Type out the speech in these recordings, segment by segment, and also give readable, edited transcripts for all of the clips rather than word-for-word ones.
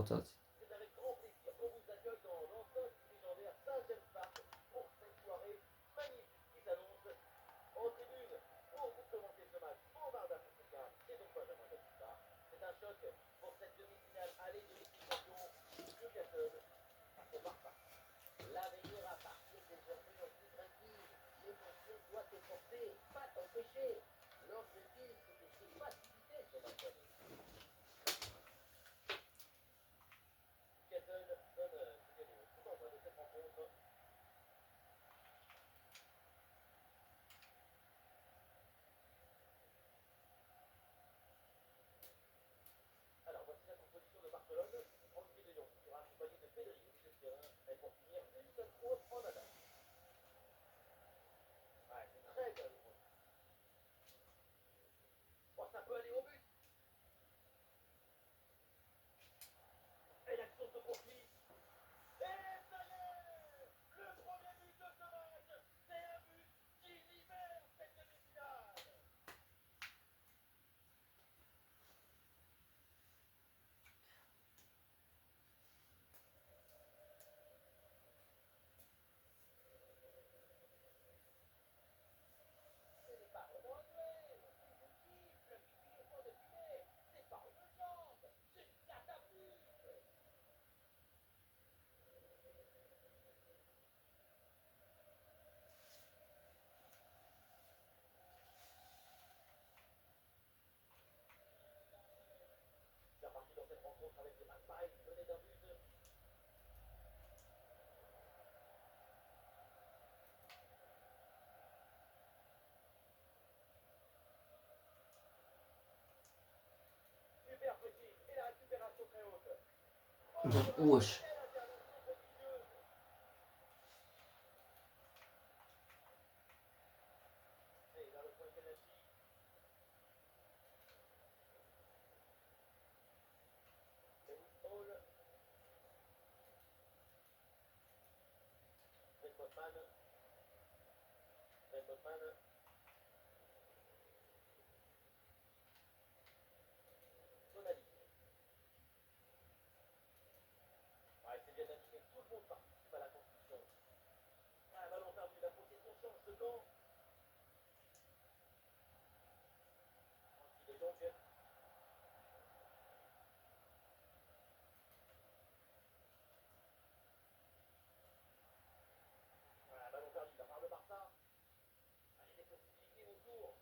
portati. C'est avec grand plaisir qu'on vous accueille dans l'enceinte du légendaire Saint-James Park pour cette soirée magnifique qui s'annonce en tribune. Pour vous commenter ce match en Barda Fonseca et Benjamin Batista. C'est un choc pour cette demi-finale aller de Ligue des Champions. Newcastle face au Barça. La meilleure à partir désormais en plus tranquille. L'émotion doit te porter, pas t'empêcher. L'objectif, c'est de se faciliter ce match aller. Newcastle donne tout envoi de cette rencontre. Alors voici la composition de Barcelone. Frankie de Jong sera accompagné de Pedri au milieu de terrain. Et pour finir, une seule faute en attaque. Ouais, c'est très bien le point. Oh, ça peut aller au but. Et l'action se poursuit. Et ça y est, le premier but de ce match. C'est un but qui libère cette demi-finale. Ce n'est pas vraiment un duel. C'est une gifle qui finit au fond de filet. C'est pas une jambe. C'est une catapulte. C'est parti dans cette rencontre avec des matchs pareils, menés d'un but. Super précis. Et la récupération très haute. Oh là là, Wesh. quelle intervention prodigieuse. Et là, le point de penalty. Dennis Hall. Ben Botman. Ben Botman. Tonali. Ouais, c'est bien animé. Tout le monde participe à la construction. Ah, ballon perdu. La possession change de camp. Francky de Jong. Voilà, ballon perdu de la part de Barça. Allez, des possibilités autour.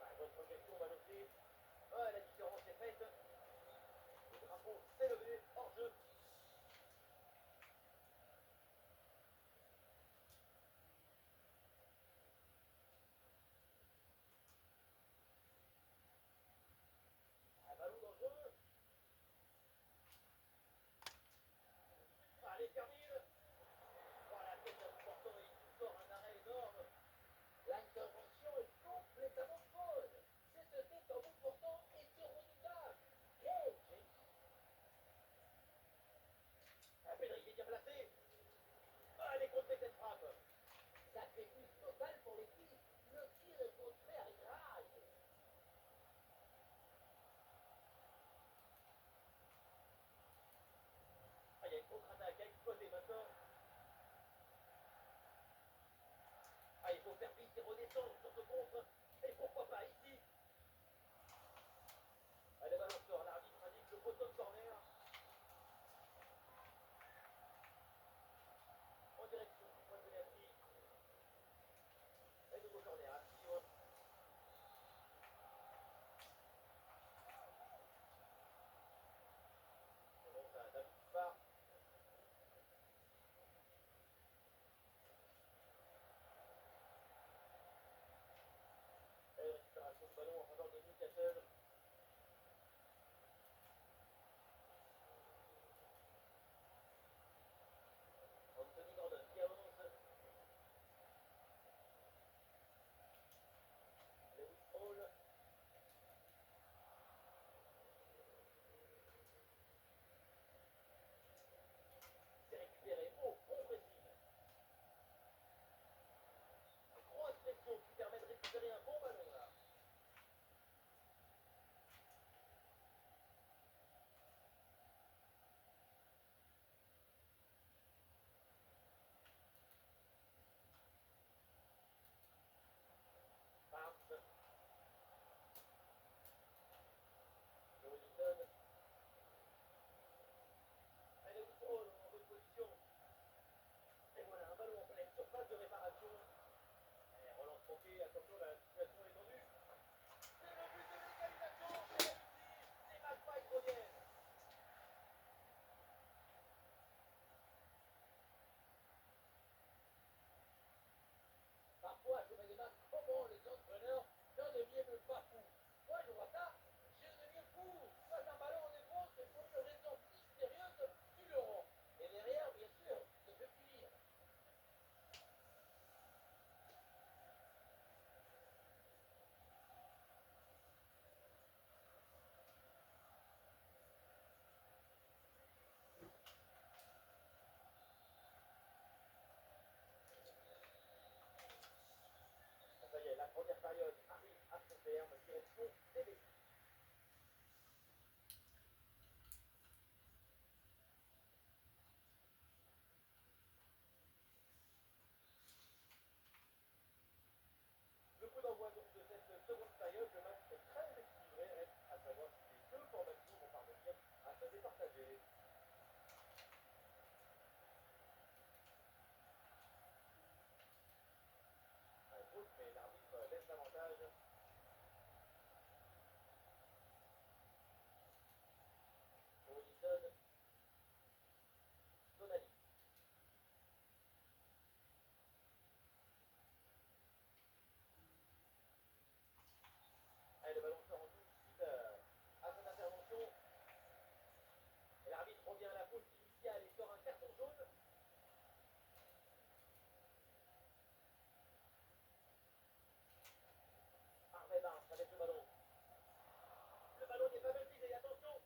Ouais, bonne projection, on va noter. Ouais, la différence est faite. Le drapeau s'est levé. Hors jeu. Ah, ballon dangereux. Allez, termine. Voilà, tête à bout portant et il sort un arrêt énorme. L'intervention est complètement folle. Cette tête en bout portant était redoutable. Quel génie. Ah, Pedri est bien placé. Ah, elle est contrée cette frappe. Sacrifice total pour l'équipe. Le tir est contré avec rage. Ah, il y a une contre-attaque à exploiter maintenant. Ah, il faut faire vite et redescendre sur ce contre. Et pourquoi pas ici. Ah, le ballon sort. L'arbitre indique le poteau de corner. En direction du point de pénalty. Et de seconde période, le match est très équilibré, reste à savoir si les deux formations vont parvenir à se départager. Un faute, mais l'arbitre laisse l'avantage. Robinson, Tonali. Allez, le ballon sort en touche suite à cette intervention. Et l'arbitre revient à la faute initiale et sort un carton jaune. Harvey Barnes avec le ballon. Le ballon n'est pas maîtrisé, attention.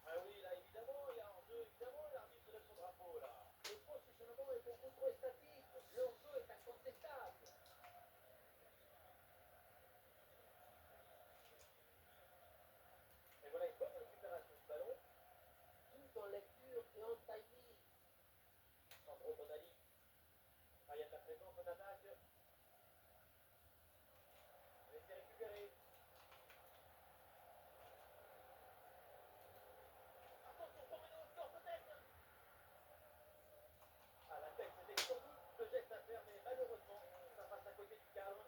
Ah oui, là évidemment, il y a un jeu, évidemment, l'arbitre lève son drapeau là. Le positionnement est beaucoup trop statique. Leur jeu est incontestable. Et voilà une bonne récupération du ballon. Tout en lecture et en timing. Sandro Tonali. Ah, il y a de la présence en attaque. Laissez récupérer. Attention, Pomelo sort peut-être. Ah, la tête, c'était sans doute le geste à faire, mais malheureusement, ça passe à côté du cadre.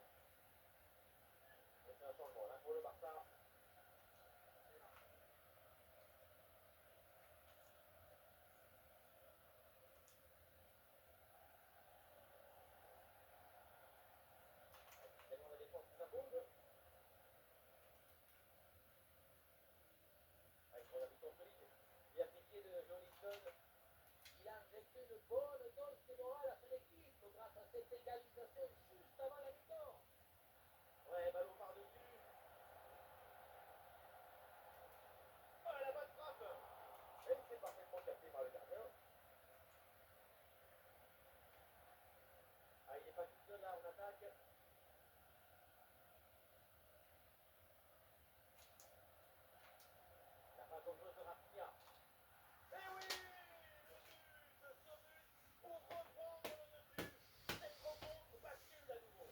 Et c'est un changement là pour le Barça. Tellement la défense qui s'impose. Avec son habitant solide. Bien piqué de Joliston. Il a injecté une bonne dose de morale à son équipe grâce à cette égalisation juste avant la mi-temps. Ouais, ballon par-dessus. Oh, la bonne frappe. Et c'est parfaitement capté par le gardien. Ah, il n'est pas tout seul là en attaque. La passe dangereuse de Rafinha. Et oui, le but de ce but pour reprendre le dessus. Cette rencontre bascule à nouveau.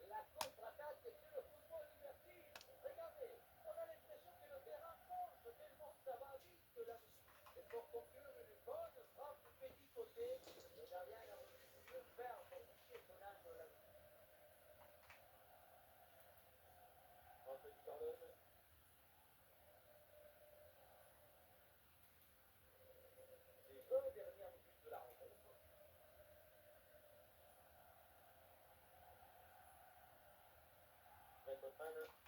La contre-attaque c'est le football libertine. Regardez, on a l'impression que le terrain penche tellement ça va vite là-dessus. Et pour conclure, une bonne frappe du petit côté. Le gardien a reçu le fer pour toucher son angle là-dessus. Anthony Gordon, les 20 dernières minutes de la rencontre. Ben Botman.